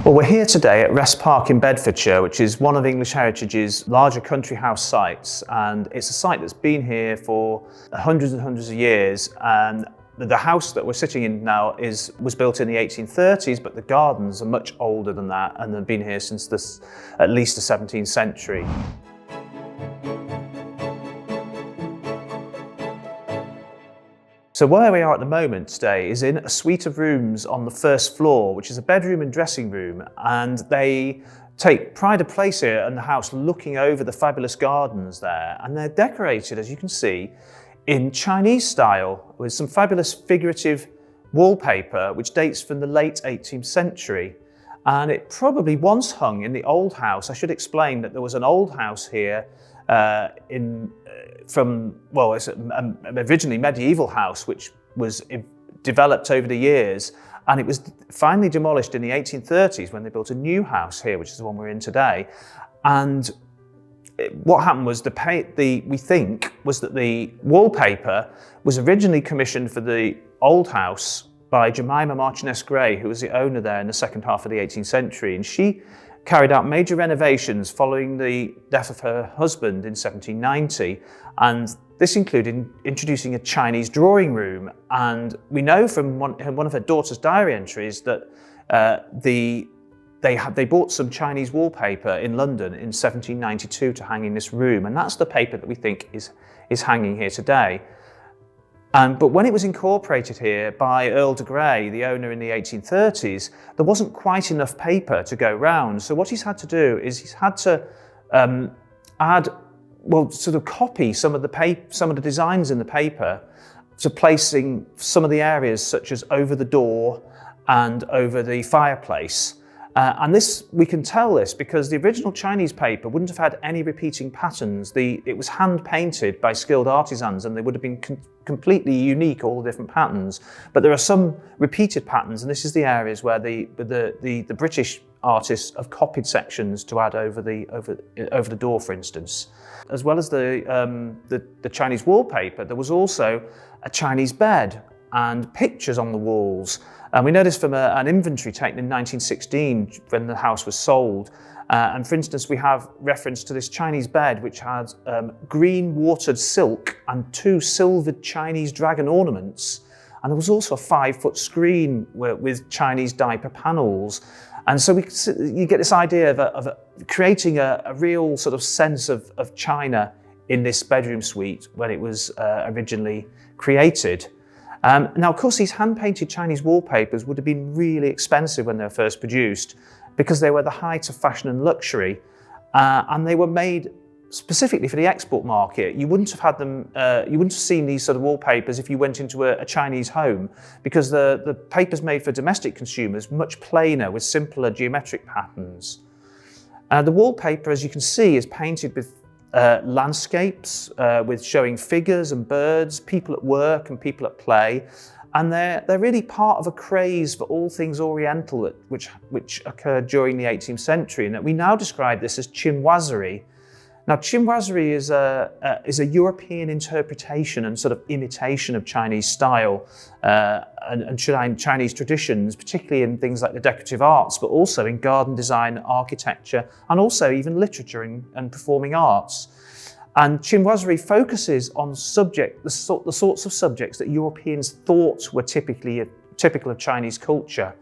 Well, we're here today at Wrest Park in Bedfordshire, which is one of English Heritage's larger country house sites, and it's a site that's been here for hundreds and hundreds of years. And the house that we're sitting in now was built in the 1830s, but the gardens are much older than that, and they've been here since at least the 17th century. So where we are at the moment today is in a suite of rooms on the first floor, which is a bedroom and dressing room, and they take pride of place here in the house looking over the fabulous gardens there, and they're decorated, as you can see, in Chinese style with some fabulous figurative wallpaper which dates from the late 18th century. And it probably once hung in the old house. I should explain that there was an old house here it's originally medieval house, which was developed over the years, and it was finally demolished in the 1830s when they built a new house here, which is the one we're in today. And what happened was we think that the wallpaper was originally commissioned for the old house by Jemima Marchioness Gray, who was the owner there in the second half of the 18th century, and she carried out major renovations following the death of her husband in 1790, and this included introducing a Chinese drawing room. And we know from one of her daughter's diary entries that they bought some Chinese wallpaper in London in 1792 to hang in this room, and that's the paper that we think is hanging here today. But when it was incorporated here by Earl de Grey, the owner in the 1830s, there wasn't quite enough paper to go round. So what he's had to do is he's had to copy some of the designs in the paper to placing some of the areas such as over the door and over the fireplace. And we can tell this because the original Chinese paper wouldn't have had any repeating patterns. It was hand painted by skilled artisans, and they would have been completely unique, all the different patterns. But there are some repeated patterns, and this is the areas where the British artists have copied sections to add over the door, for instance. As well as the Chinese wallpaper, there was also a Chinese bed and pictures on the walls. And we know this from an inventory taken in 1916 when the house was sold. And for instance, we have reference to this Chinese bed which had green watered silk and 2 silvered Chinese dragon ornaments. And there was also a 5-foot screen with Chinese diaper panels. And so you get this idea of creating a real sort of sense of China in this bedroom suite when it was originally created. Now, of course, these hand-painted Chinese wallpapers would have been really expensive when they were first produced because they were the height of fashion and luxury, and they were made specifically for the export market. You wouldn't have had them, you wouldn't have seen these sort of wallpapers if you went into a Chinese home, because the papers made for domestic consumers much plainer with simpler geometric patterns. The wallpaper, as you can see, is painted with landscapes with showing figures and birds, people at work and people at play, and they're really part of a craze for all things Oriental which occurred during the 18th century, and that we now describe this as chinoiserie. Now, chinoiserie is a European interpretation and sort of imitation of Chinese style and Chinese traditions, particularly in things like the decorative arts, but also in garden design, architecture, and also even literature and performing arts. And chinoiserie focuses on the sorts of subjects that Europeans thought were typical of Chinese culture.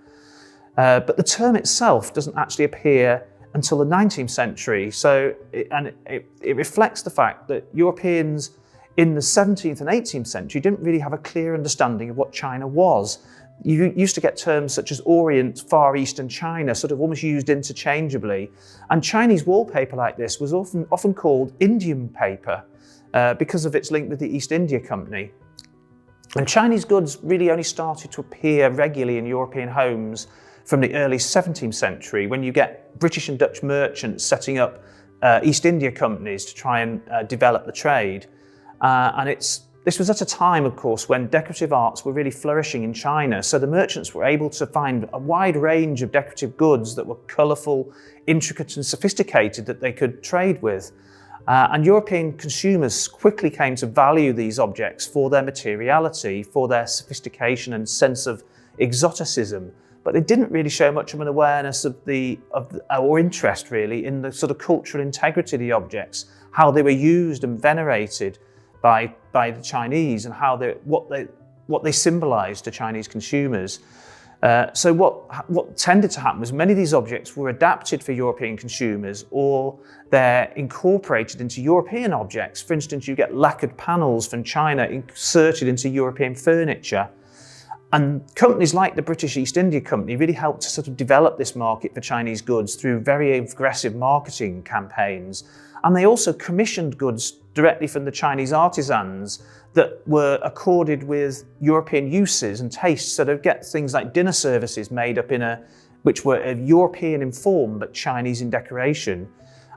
But the term itself doesn't actually appear until the 19th century. It reflects the fact that Europeans in the 17th and 18th century didn't really have a clear understanding of what China was. You used to get terms such as Orient, Far East and China sort of almost used interchangeably. And Chinese wallpaper like this was often called Indian paper because of its link with the East India Company. And Chinese goods really only started to appear regularly in European homes from the early 17th century, when you get British and Dutch merchants setting up East India companies to try and develop the trade. This was at a time, of course, when decorative arts were really flourishing in China, so the merchants were able to find a wide range of decorative goods that were colourful, intricate and sophisticated that they could trade with. And European consumers quickly came to value these objects for their materiality, for their sophistication and sense of exoticism, but they didn't really show much of an awareness or interest really in the sort of cultural integrity of the objects, how they were used and venerated by the Chinese, and what they symbolized to Chinese consumers. So what tended to happen was many of these objects were adapted for European consumers, or they're incorporated into European objects. For instance, you get lacquered panels from China inserted into European furniture. And companies like the British East India Company really helped to sort of develop this market for Chinese goods through very aggressive marketing campaigns. And they also commissioned goods directly from the Chinese artisans that were accorded with European uses and tastes. So they'd get things like dinner services made up which were European in form but Chinese in decoration.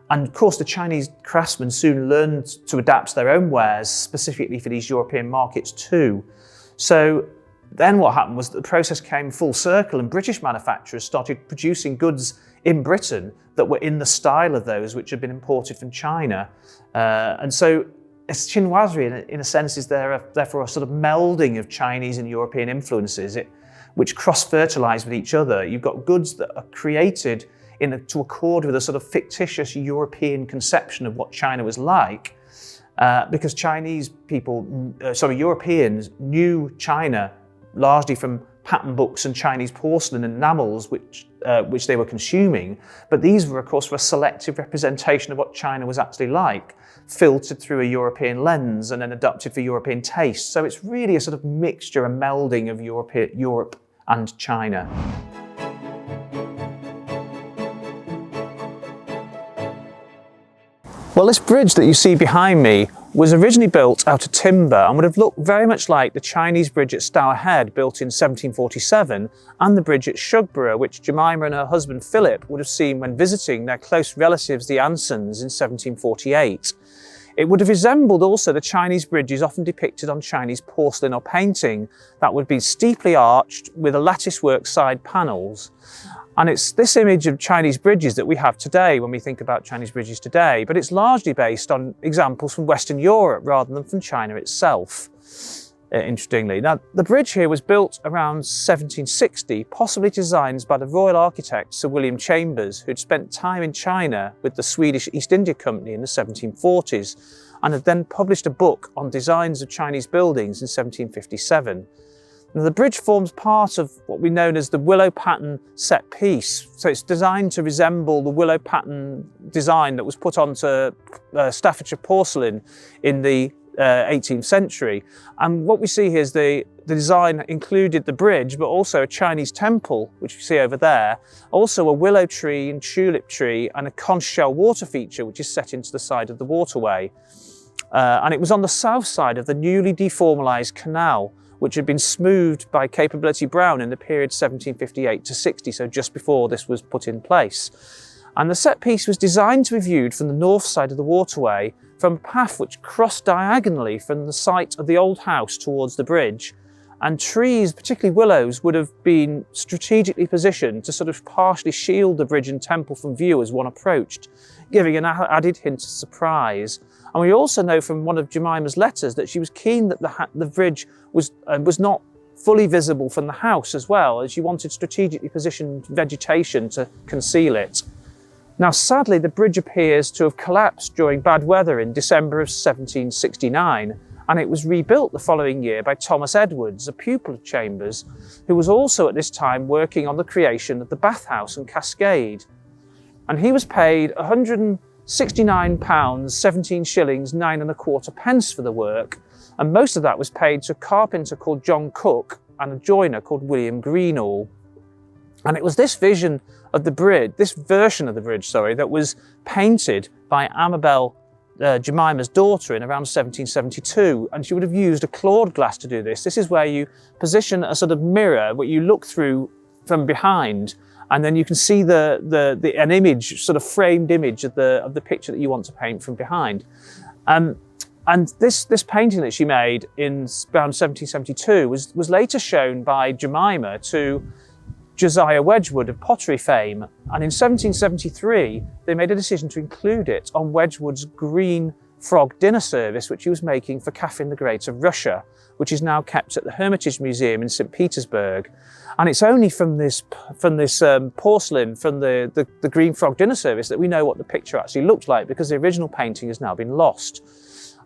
And of course the Chinese craftsmen soon learned to adapt their own wares specifically for these European markets too. So then what happened was that the process came full circle, and British manufacturers started producing goods in Britain that were in the style of those which had been imported from China. And so chinoiserie, in a sense, is therefore a sort of melding of Chinese and European influences, which cross-fertilise with each other. You've got goods that are created to accord with a sort of fictitious European conception of what China was like, because Europeans knew China largely from pattern books and Chinese porcelain and enamels, which they were consuming. But these were, of course, a selective representation of what China was actually like, filtered through a European lens and then adapted for European taste. So it's really a sort of mixture, a melding of Europe and China. Well, this bridge that you see behind me was originally built out of timber and would have looked very much like the Chinese bridge at Stour Head, built in 1747, and the bridge at Shugborough, which Jemima and her husband Philip would have seen when visiting their close relatives, the Ansons, in 1748. It would have resembled also the Chinese bridges often depicted on Chinese porcelain or painting that would be steeply arched with a latticework side panels. And it's this image of Chinese bridges that we have today when we think about Chinese bridges today, but it's largely based on examples from Western Europe rather than from China itself, interestingly. Now, the bridge here was built around 1760, possibly designed by the royal architect Sir William Chambers, who'd spent time in China with the Swedish East India Company in the 1740s, and had then published a book on designs of Chinese buildings in 1757. Now, the bridge forms part of what we know as the willow pattern set piece. So it's designed to resemble the willow pattern design that was put onto Staffordshire porcelain in the 18th century. And what we see here is the design included the bridge, but also a Chinese temple, which you see over there, also a willow tree and tulip tree, and a conch shell water feature, which is set into the side of the waterway. And it was on the south side of the newly deformalised canal, which had been smoothed by Capability Brown in the period 1758 to 60, so just before this was put in place. And the set piece was designed to be viewed from the north side of the waterway, from a path which crossed diagonally from the site of the old house towards the bridge. And trees, particularly willows, would have been strategically positioned to sort of partially shield the bridge and temple from view as one approached, giving an added hint of surprise. And we also know from one of Jemima's letters that she was keen that the bridge was not fully visible from the house as well, as she wanted strategically positioned vegetation to conceal it. Now, sadly, the bridge appears to have collapsed during bad weather in December of 1769, and it was rebuilt the following year by Thomas Edwards, a pupil of Chambers, who was also at this time working on the creation of the bathhouse and cascade. And he was paid £169, 17 shillings, 9 1/4 pence for the work, and most of that was paid to a carpenter called John Cook and a joiner called William Greenall. And it was this vision of the bridge, this version of the bridge, that was painted by Amabel, Jemima's daughter, in around 1772, and she would have used a clawed glass to do this. This is where you position a sort of mirror, what you look through from behind, and then you can see an image, sort of framed image of the picture that you want to paint from behind. And this painting that she made in around 1772 was later shown by Jemima to Josiah Wedgwood of pottery fame, and in 1773 they made a decision to include it on Wedgwood's green frog dinner service, which he was making for Catherine the Great of Russia, which is now kept at the Hermitage Museum in St. Petersburg. And it's only from this porcelain, from the Green Frog dinner service, that we know what the picture actually looked like, because the original painting has now been lost.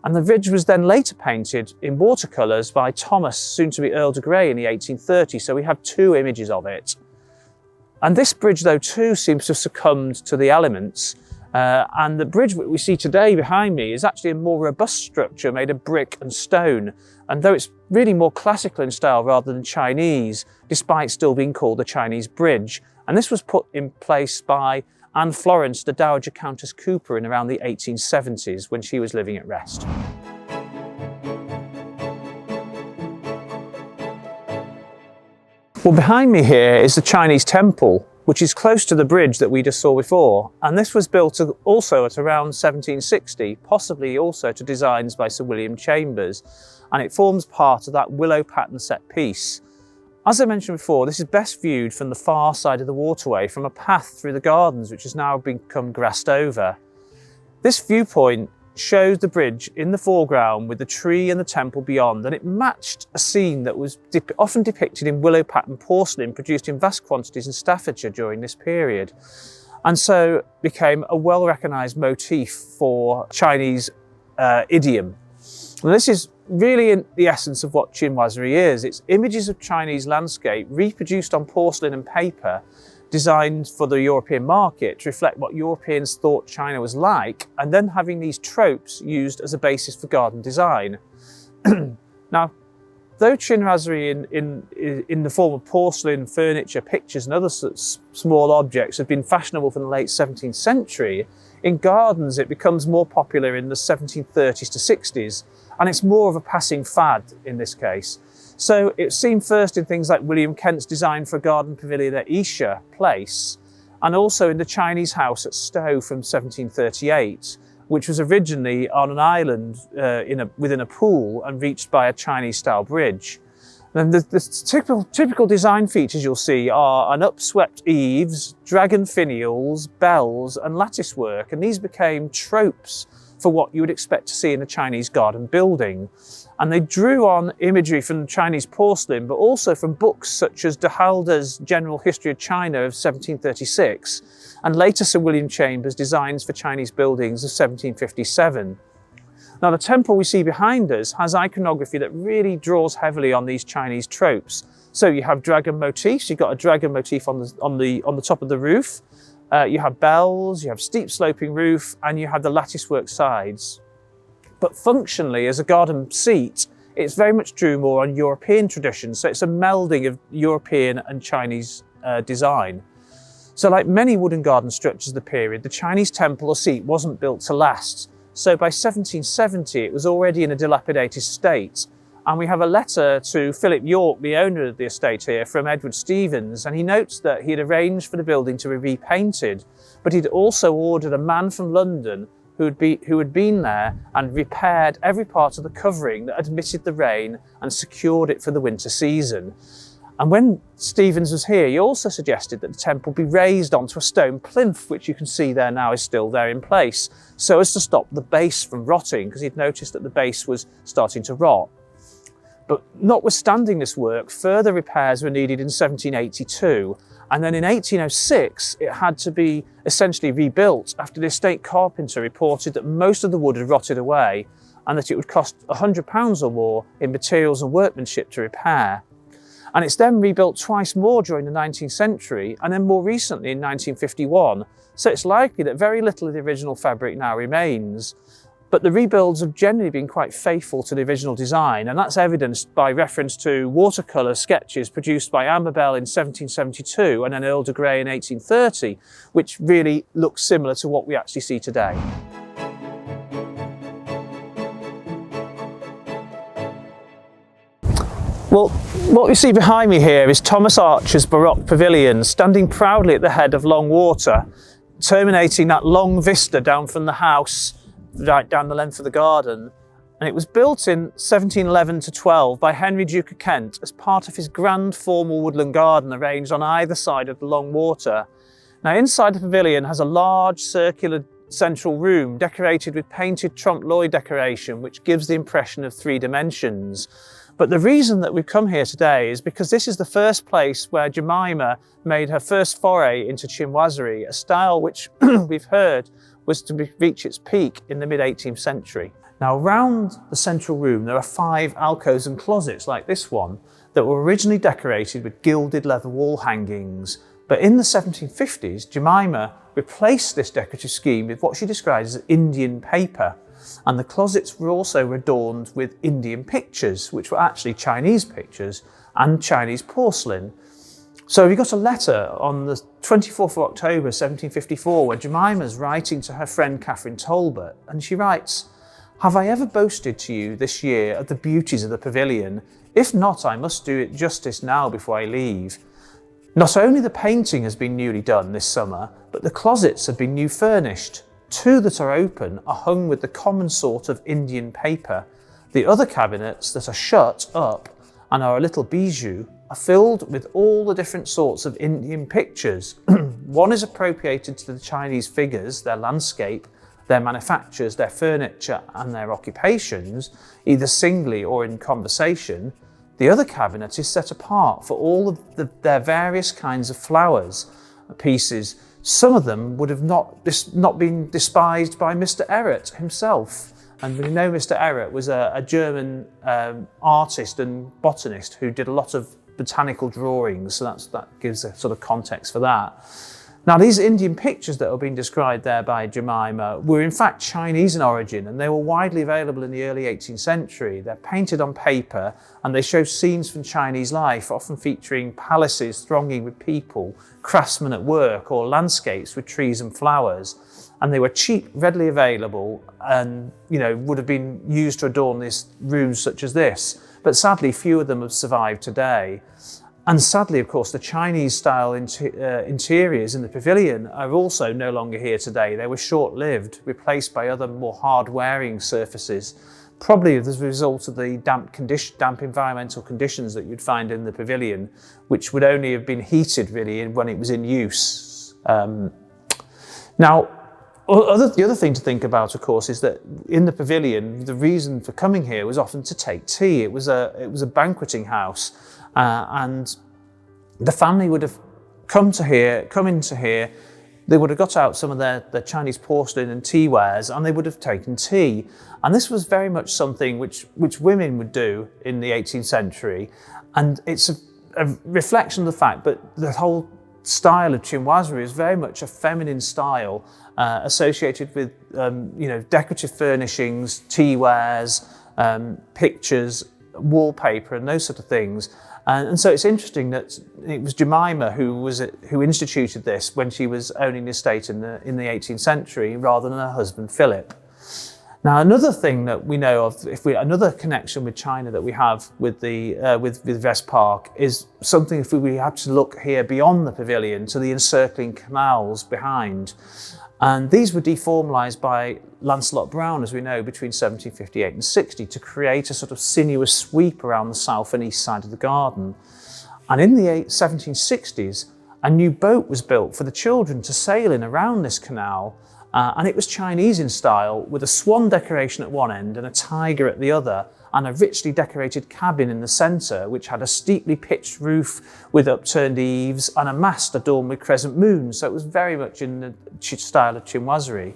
And the bridge was then later painted in watercolours by Thomas, soon to be Earl de Grey, in the 1830s. So we have two images of it. And this bridge, though, too, seems to have succumbed to the elements. And the bridge that we see today behind me is actually a more robust structure made of brick and stone. And though it's really more classical in style rather than Chinese, despite still being called the Chinese Bridge. And this was put in place by Anne Florence, the Dowager Countess Cooper, in around the 1870s when she was living at Wrest. Well, behind me here is the Chinese temple, which is close to the bridge that we just saw before. And this was built also at around 1760, possibly also to designs by Sir William Chambers. And it forms part of that willow pattern set piece. As I mentioned before, this is best viewed from the far side of the waterway, from a path through the gardens, which has now become grassed over. This viewpoint shows the bridge in the foreground with the tree and the temple beyond, and it matched a scene that was often depicted in willow pattern porcelain produced in vast quantities in Staffordshire during this period, and so became a well-recognised motif for Chinese idiom. And this is really in the essence of what chinoiserie is. It's images of Chinese landscape reproduced on porcelain and paper, designed for the European market to reflect what Europeans thought China was like, and then having these tropes used as a basis for garden design. Now, though chinoiserie in the form of porcelain, furniture, pictures and other small objects had been fashionable from the late 17th century, in gardens it becomes more popular in the 1730s to 60s, and it's more of a passing fad in this case. So it's seen first in things like William Kent's design for a garden pavilion at Esher Place, and also in the Chinese house at Stowe from 1738, which was originally on an island within a pool and reached by a Chinese-style bridge. And the typical design features you'll see are an upswept eaves, dragon finials, bells and lattice work, and these became tropes for what you would expect to see in a Chinese garden building. And they drew on imagery from Chinese porcelain, but also from books such as de Halde's General History of China of 1736, and later Sir William Chambers' Designs for Chinese Buildings of 1757. Now, the temple we see behind us has iconography that really draws heavily on these Chinese tropes. So you have dragon motifs. You've got a dragon motif on the top of the roof. You have bells, you have steep sloping roof, and you have the latticework sides. But functionally, as a garden seat, it's very much drew more on European traditions. So it's a melding of European and Chinese design. So like many wooden garden structures of the period, the Chinese temple or seat wasn't built to last. So by 1770, it was already in a dilapidated state. And we have a letter to Philip York, the owner of the estate here, from Edward Stevens, and he notes that he had arranged for the building to be repainted, but he'd also ordered a man from London who had been there and repaired every part of the covering that admitted the rain and secured it for the winter season. And when Stevens was here, he also suggested that the temple be raised onto a stone plinth, which you can see there now is still there in place, so as to stop the base from rotting, because he'd noticed that the base was starting to rot. But notwithstanding this work, further repairs were needed in 1782, and then in 1806 it had to be essentially rebuilt after the estate carpenter reported that most of the wood had rotted away and that it would cost £100 or more in materials and workmanship to repair. And it's then rebuilt twice more during the 19th century, and then more recently in 1951, so it's likely that very little of the original fabric now remains. But the rebuilds have generally been quite faithful to the original design, and that's evidenced by reference to watercolour sketches produced by Amabel in 1772 and then Earl de Grey in 1830, which really look similar to what we actually see today. Well, what we see behind me here is Thomas Archer's Baroque Pavilion, standing proudly at the head of Long Water, terminating that long vista down from the house right down the length of the garden. And it was built in 1711 to 12 by Henry Duke of Kent as part of his grand formal woodland garden arranged on either side of the Long Water. Now, inside the pavilion has a large circular central room decorated with painted trompe l'oeil decoration, which gives the impression of 3 dimensions. But the reason that we've come here today is because this is the first place where Jemima made her first foray into chinoiserie, a style which we've heard was to reach its peak in the mid-18th century. Now, around the central room, there are 5 alcoves and closets like this one that were originally decorated with gilded leather wall hangings. But in the 1750s, Jemima replaced this decorative scheme with what she describes as Indian paper. And the closets were also adorned with Indian pictures, which were actually Chinese pictures and Chinese porcelain. So we got a letter on the 24th of October 1754 where Jemima's writing to her friend Catherine Talbot, and she writes, "Have I ever boasted to you this year of the beauties of the pavilion? If not, I must do it justice now before I leave. Not only the painting has been newly done this summer, but the closets have been new furnished. 2 that are open are hung with the common sort of Indian paper. The other cabinets that are shut up and are a little bijou are filled with all the different sorts of Indian pictures. One is appropriated to the Chinese figures, their landscape, their manufactures, their furniture and their occupations, either singly or in conversation. The other cabinet is set apart for all of their various kinds of flowers, pieces. Some of them would have not been despised by Mr. Ehret himself." And we know Mr. Ehret was a German artist and botanist who did a lot of botanical drawings, so that gives a sort of context for that. Now, these Indian pictures that are being described there by Jemima were in fact Chinese in origin, and they were widely available in the early 18th century. They're painted on paper and they show scenes from Chinese life, often featuring palaces thronging with people, craftsmen at work, or landscapes with trees and flowers. And they were cheap, readily available, and would have been used to adorn these rooms such as this. But sadly, few of them have survived today. And sadly, of course, the Chinese-style interiors in the pavilion are also no longer here today. They were short-lived, replaced by other more hard-wearing surfaces, probably as a result of the damp environmental conditions that you'd find in the pavilion, which would only have been heated really when it was in use. Now, the other thing to think about, of course, is that in the pavilion, the reason for coming here was often to take tea. It was a banqueting house. And the family would have come into here, they would have got out some of their Chinese porcelain and tea wares, and they would have taken tea. And this was very much something which women would do in the 18th century. And it's a reflection of the fact that the whole style of chinoiserie is very much a feminine style, associated with decorative furnishings, tea wares, pictures, wallpaper and those sort of things. And so it's interesting that it was Jemima who instituted this when she was owning the estate in the 18th century rather than her husband Philip. Now, another thing that we know of, another connection with China that we have with Wrest Park is something if we have to look here beyond the pavilion to the encircling canals behind. And these were deformalised by Lancelot Brown, as we know, between 1758 and 60 to create a sort of sinuous sweep around the south and east side of the garden. And in the 1760s, a new boat was built for the children to sail in around this canal. And it was Chinese in style, with a swan decoration at one end and a tiger at the other, and a richly decorated cabin in the centre, which had a steeply pitched roof with upturned eaves and a mast adorned with crescent moons. So it was very much in the style of chinoiserie.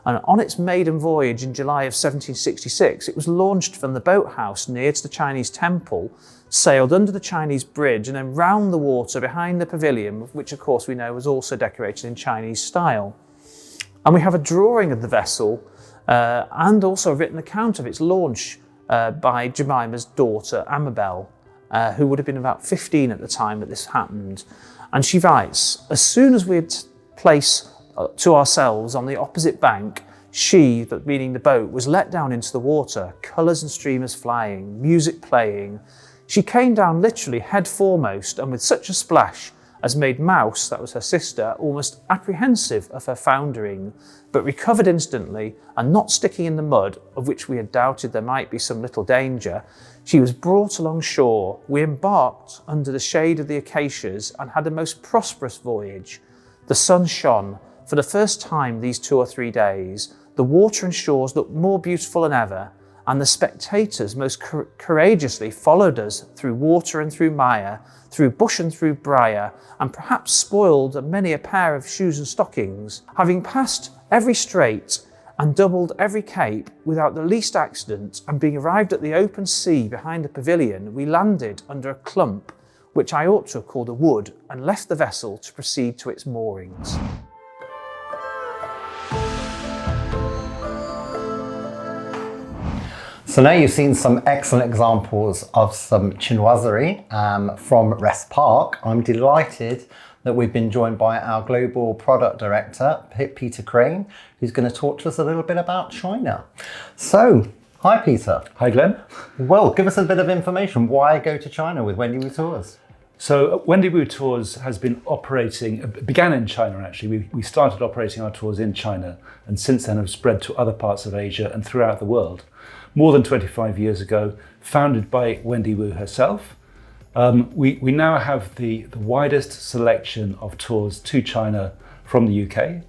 And on its maiden voyage in July of 1766, it was launched from the boathouse near to the Chinese temple, sailed under the Chinese bridge and then round the water behind the pavilion, which of course we know was also decorated in Chinese style. And we have a drawing of the vessel and also a written account of its launch by Jemima's daughter, Amabel, who would have been about 15 at the time that this happened. And she writes, "As soon as we had placed to ourselves on the opposite bank, she, meaning the boat, was let down into the water, colours and streamers flying, music playing. She came down literally head foremost and with such a splash as made Mouse, that was her sister, almost apprehensive of her foundering, but recovered instantly, and not sticking in the mud, of which we had doubted there might be some little danger, she was brought along shore. We embarked under the shade of the acacias and had a most prosperous voyage. The sun shone for the first time these 2 or 3 days. The water and shores looked more beautiful than ever, and the spectators most courageously followed us through water and through mire, through bush and through briar, and perhaps spoiled many a pair of shoes and stockings. Having passed every strait and doubled every cape without the least accident, and being arrived at the open sea behind the pavilion, we landed under a clump, which I ought to have called a wood, and left the vessel to proceed to its moorings. So now you've seen some excellent examples of some chinoiserie from Wrest Park. I'm delighted that we've been joined by our Global Product Director, Peter Crane, who's going to talk to us a little bit about China. So, hi Peter. Hi Glenn. Well, give us a bit of information. Why go to China with Wendy Wu Tours? So Wendy Wu Tours has been began in China actually. We started operating our tours in China, and since then have spread to other parts of Asia and throughout the world. More than 25 years ago, founded by Wendy Wu herself. We now have the widest selection of tours to China from the UK,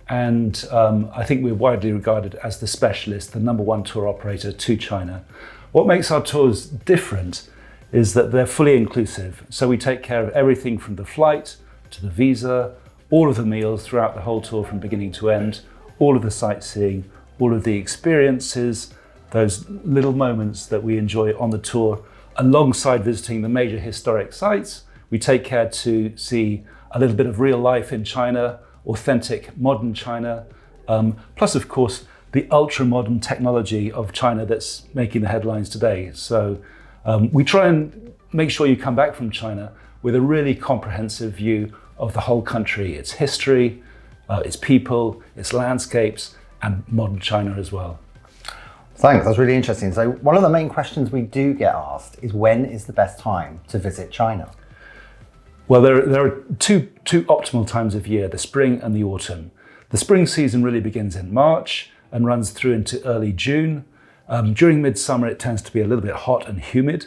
and I think we're widely regarded as the specialist, the #1 tour operator to China. What makes our tours different is that they're fully inclusive, so we take care of everything from the flight to the visa, all of the meals throughout the whole tour from beginning to end, all of the sightseeing, all of the experiences, those little moments that we enjoy on the tour. Alongside visiting the major historic sites, we take care to see a little bit of real life in China, authentic modern China, plus of course the ultra modern technology of China that's making the headlines today. So we try and make sure you come back from China with a really comprehensive view of the whole country, its history, its people, its landscapes, and modern China as well. Thanks, that's really interesting. So one of the main questions we do get asked is, when is the best time to visit China? Well, there are two optimal times of year, the spring and the autumn. The spring season really begins in March and runs through into early June. During midsummer, it tends to be a little bit hot and humid.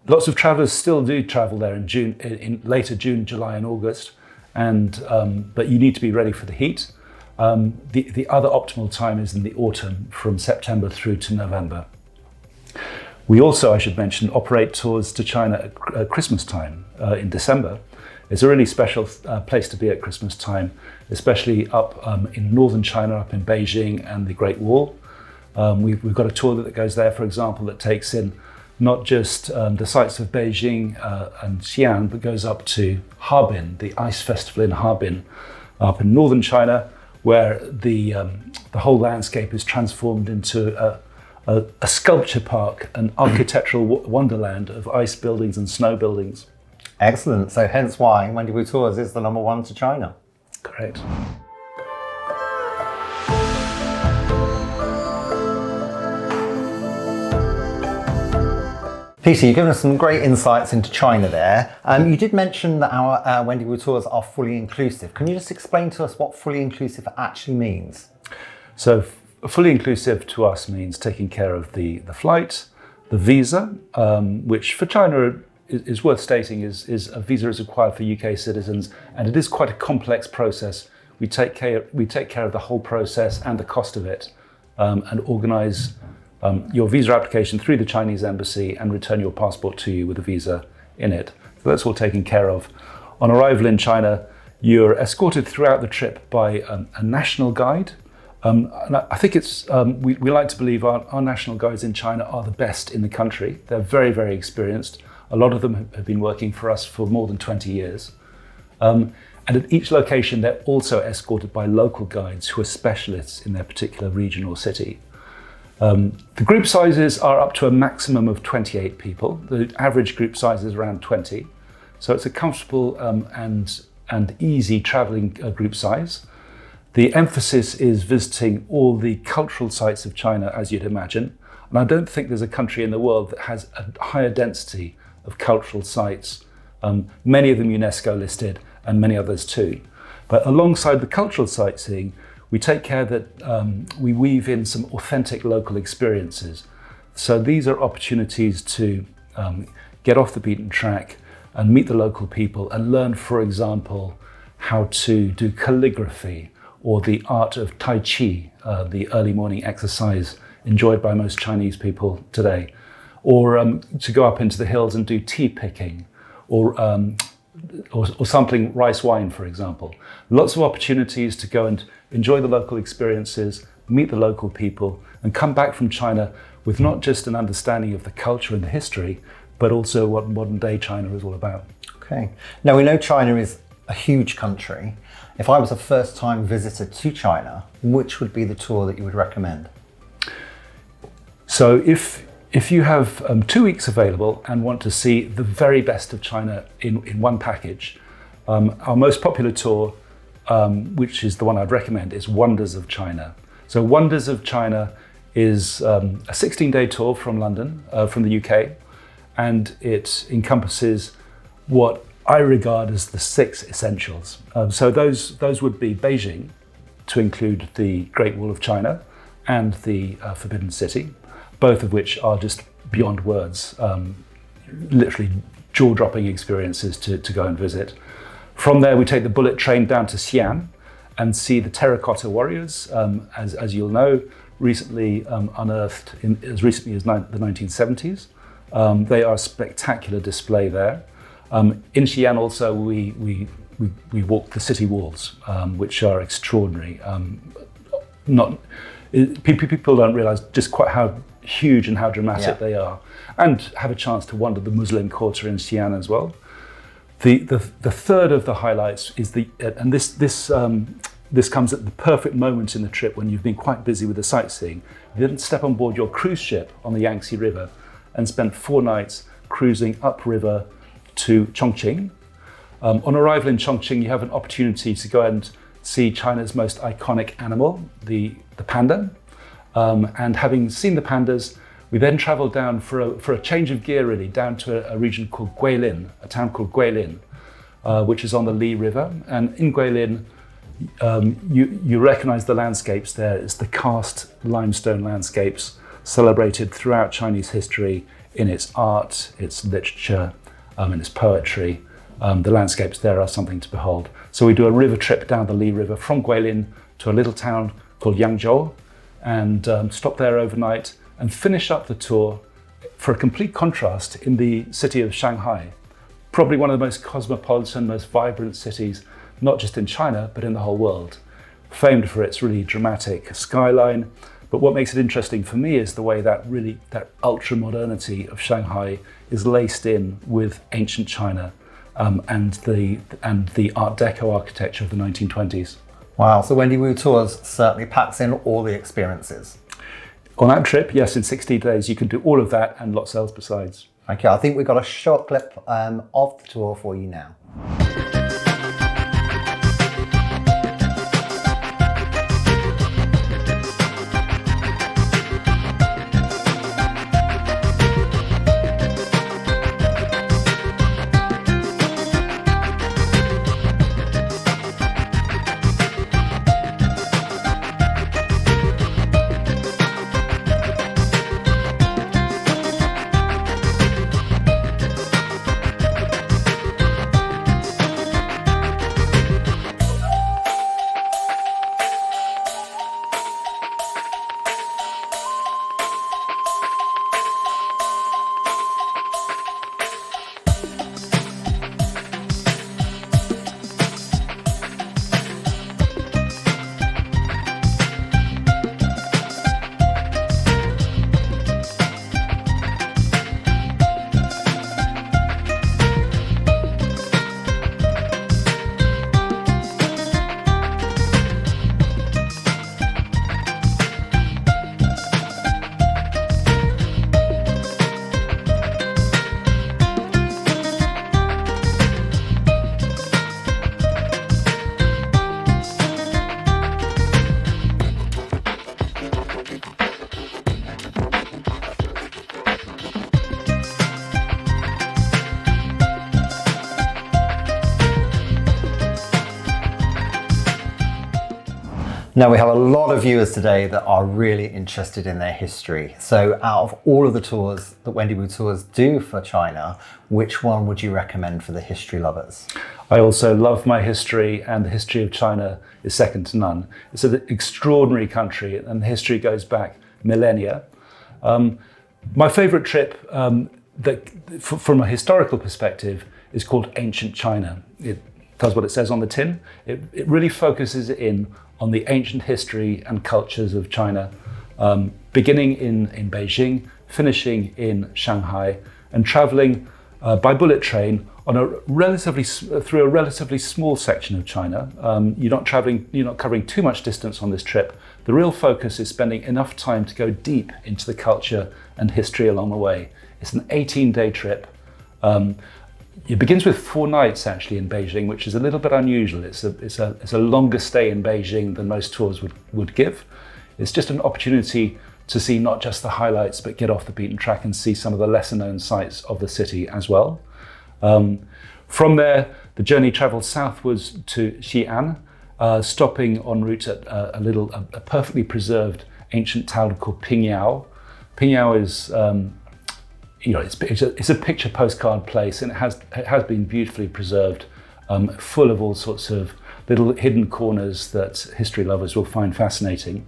Lots of travellers still do travel there in later June, July and August, but you need to be ready for the heat. The other optimal time is in the autumn, from September through to November. We also, I should mention, operate tours to China at Christmas time in December. It's a really special place to be at Christmas time, especially up in northern China, up in Beijing and the Great Wall. We've got a tour that goes there, for example, that takes in not just the sights of Beijing and Xi'an, but goes up to Harbin, the ice festival in Harbin, up in northern China, where the whole landscape is transformed into a sculpture park, an architectural wonderland of ice buildings and snow buildings. Excellent. So hence why Wendy Wu Tours is the #1 to China. Correct. Peter, you've given us some great insights into China there. You did mention that our Wendy Wu Tours are fully inclusive. Can you just explain to us what fully inclusive actually means? So fully inclusive to us means taking care of the flight, the visa, which for China is worth stating is a visa is required for UK citizens, and it is quite a complex process. We take care of the whole process and the cost of it, and organise your visa application through the Chinese embassy and return your passport to you with a visa in it. So that's all taken care of. On arrival in China, you're escorted throughout the trip by a national guide. And I think we like to believe our national guides in China are the best in the country. They're very, very experienced. A lot of them have been working for us for more than 20 years. And at each location, they're also escorted by local guides who are specialists in their particular region or city. The group sizes are up to a maximum of 28 people. The average group size is around 20. So it's a comfortable and easy traveling group size. The emphasis is visiting all the cultural sites of China, as you'd imagine. And I don't think there's a country in the world that has a higher density of cultural sites, many of them UNESCO listed and many others too. But alongside the cultural sightseeing, we take care that we weave in some authentic local experiences. So these are opportunities to get off the beaten track and meet the local people and learn, for example, how to do calligraphy or the art of Tai Chi, the early morning exercise enjoyed by most Chinese people today. Or to go up into the hills and do tea picking, or sampling rice wine, for example. Lots of opportunities to go and enjoy the local experiences, meet the local people, and come back from China with not just an understanding of the culture and the history, but also what modern day China is all about. Okay. Now we know China is a huge country. If I was a first time visitor to China, which would be the tour that you would recommend? So if you have 2 weeks available and want to see the very best of China in one package, our most popular tour, which is the one I'd recommend, is Wonders of China. So Wonders of China is a 16-day tour from London, from the UK, and it encompasses what I regard as the 6 essentials. So those would be Beijing, to include the Great Wall of China and the Forbidden City, both of which are just beyond words, literally jaw-dropping experiences to go and visit. From there, we take the bullet train down to Xi'an and see the terracotta warriors, as you'll know, recently unearthed as recently as the 1970s. They are a spectacular display there. In Xi'an also, we walk the city walls, which are extraordinary. People don't realise just quite how huge and how dramatic they are, and have a chance to wander the Muslim quarter in Xi'an as well. The third of the highlights is and this comes at the perfect moment in the trip when you've been quite busy with the sightseeing. You then step on board your cruise ship on the Yangtze River and spend 4 nights cruising upriver to Chongqing. On arrival in Chongqing, you have an opportunity to go and see China's most iconic animal, the panda. And having seen the pandas, we then travel down for a change of gear, really, down to a region called Guilin, a town called Guilin, which is on the Li River. And in Guilin, you recognize the landscapes there. It's the karst limestone landscapes celebrated throughout Chinese history in its art, its literature, and its poetry. The landscapes there are something to behold. So we do a river trip down the Li River from Guilin to a little town called Yangzhou, and stop there overnight and finish up the tour for a complete contrast in the city of Shanghai. Probably one of the most cosmopolitan, most vibrant cities, not just in China, but in the whole world. Famed for its really dramatic skyline. But what makes it interesting for me is the way that ultra modernity of Shanghai is laced in with ancient China and the Art Deco architecture of the 1920s. Wow, so Wendy Wu Tours certainly packs in all the experiences. On that trip, yes, in 60 days, you can do all of that and lots else besides. Okay, I think we've got a short clip of the tour for you now. Now we have a lot of viewers today that are really interested in their history. So out of all of the tours that Wendy Wu Tours do for China, which one would you recommend for the history lovers? I also love my history, and the history of China is second to none. It's an extraordinary country, and the history goes back millennia. My favorite trip from a historical perspective is called Ancient China. It does what it says on the tin. It really focuses in on the ancient history and cultures of China, beginning in Beijing, finishing in Shanghai, and traveling by bullet train on through a relatively small section of China. You're not covering too much distance on this trip. The real focus is spending enough time to go deep into the culture and history along the way. It's an 18-day trip. It begins with 4 nights actually in Beijing, which is a little bit unusual. It's a longer stay in Beijing than most tours would give. It's just an opportunity to see not just the highlights, but get off the beaten track and see some of the lesser known sites of the city as well. From there, the journey travels southwards to Xi'an, stopping en route at a perfectly preserved ancient town called Pingyao. Pingyao is, it's a picture postcard place, and it has been beautifully preserved, full of all sorts of little hidden corners that history lovers will find fascinating.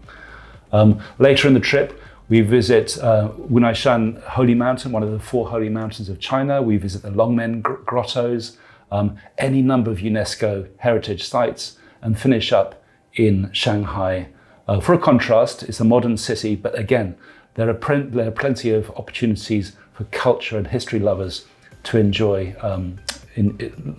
Later in the trip, we visit Wunaishan Holy Mountain, one of the 4 holy mountains of China. We visit the Longmen grottos, any number of UNESCO heritage sites, and finish up in Shanghai. For a contrast, it's a modern city, but again, there are plenty of opportunities for culture and history lovers to enjoy,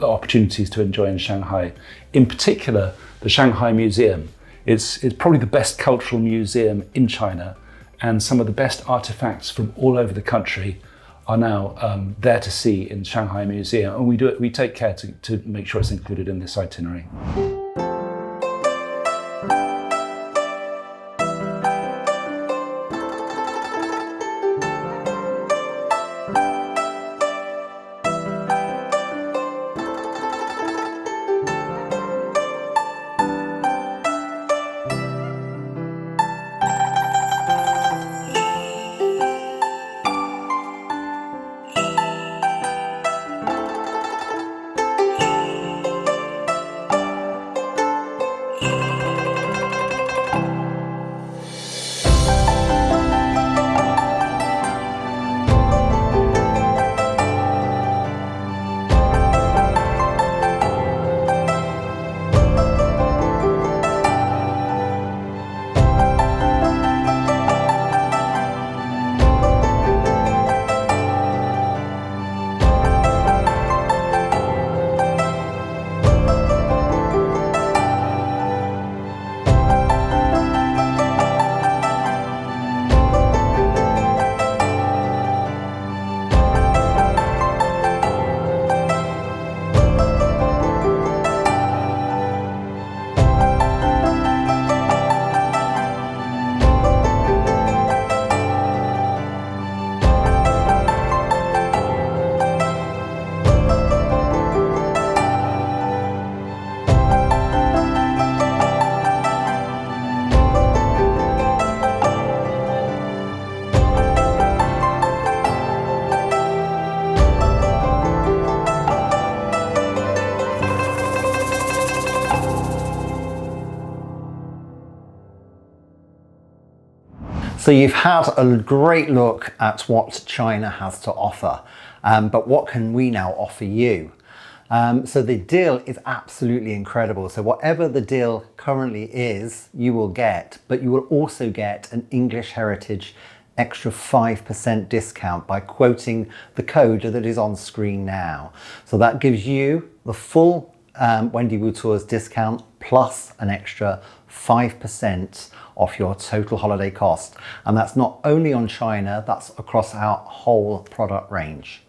opportunities to enjoy in Shanghai. In particular, the Shanghai Museum. It's probably the best cultural museum in China, and some of the best artifacts from all over the country are now there to see in Shanghai Museum, and we take care to make sure it's included in this itinerary. So you've had a great look at what China has to offer, but what can we now offer you? So the deal is absolutely incredible. So whatever the deal currently is, you will get, but you will also get an English Heritage extra 5% discount by quoting the code that is on screen now. So that gives you the full Wendy Wu Tours discount plus an extra 5% off your total holiday cost. And that's not only on China, that's across our whole product range.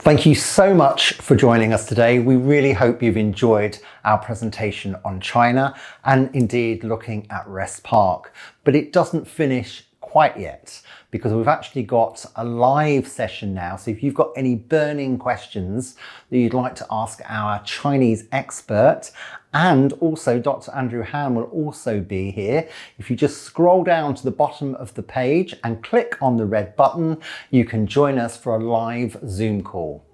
Thank you so much for joining us today. We really hope you've enjoyed our presentation on China and indeed looking at Wrest Park. But it doesn't finish quite yet, because we've actually got a live session now. So if you've got any burning questions that you'd like to ask our Chinese expert, and also Dr. Andrew Han will also be here. If you just scroll down to the bottom of the page and click on the red button, you can join us for a live Zoom call.